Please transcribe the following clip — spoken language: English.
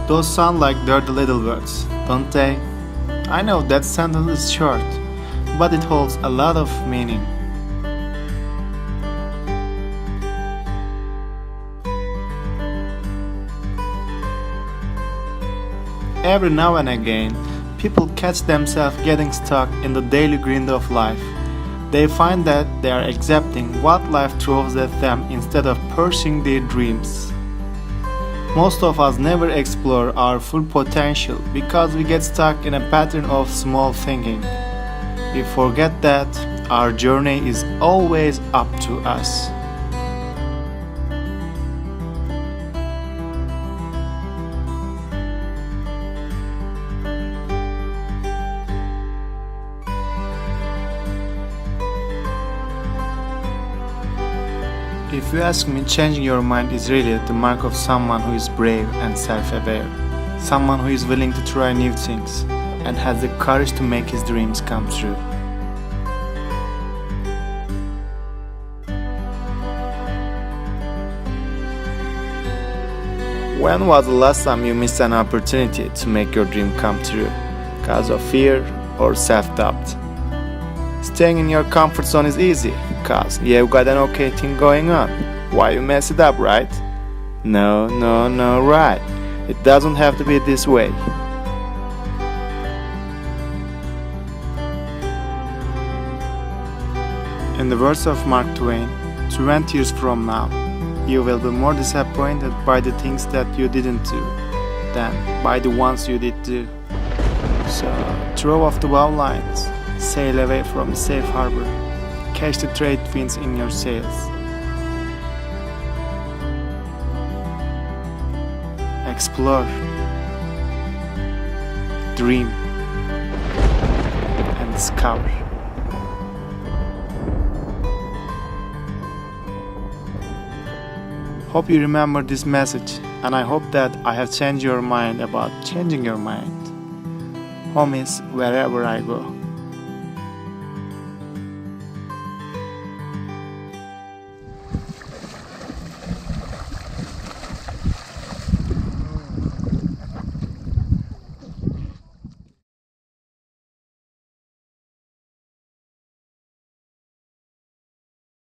Those sound like dirty little words, don't they? I know that sentence is short, but it holds a lot of meaning. Every now and again, people catch themselves getting stuck in the daily grind of life. They find that they are accepting what life throws at them instead of pursuing their dreams. Most of us never explore our full potential because we get stuck in a pattern of small thinking. We forget that our journey is always up to us. If you ask me, changing your mind is really the mark of someone who is brave and self-aware, someone who is willing to try new things and has the courage to make his dreams come true. When was the last time you missed an opportunity to make your dream come true because of fear or self-doubt? Staying in your comfort zone is easy because you've got an okay thing going on. Why you mess it up, right? No, right. It doesn't have to be this way. In the words of Mark Twain, 20 years from now, you will be more disappointed by the things that you didn't do than by the ones you did do. So, throw off the bow lines. Sail away from the safe harbor. Catch the trade winds in your sails. Explore. Dream. And discover. Hope you remember this message, and I hope that I have changed your mind about changing your mind. Home is wherever I go.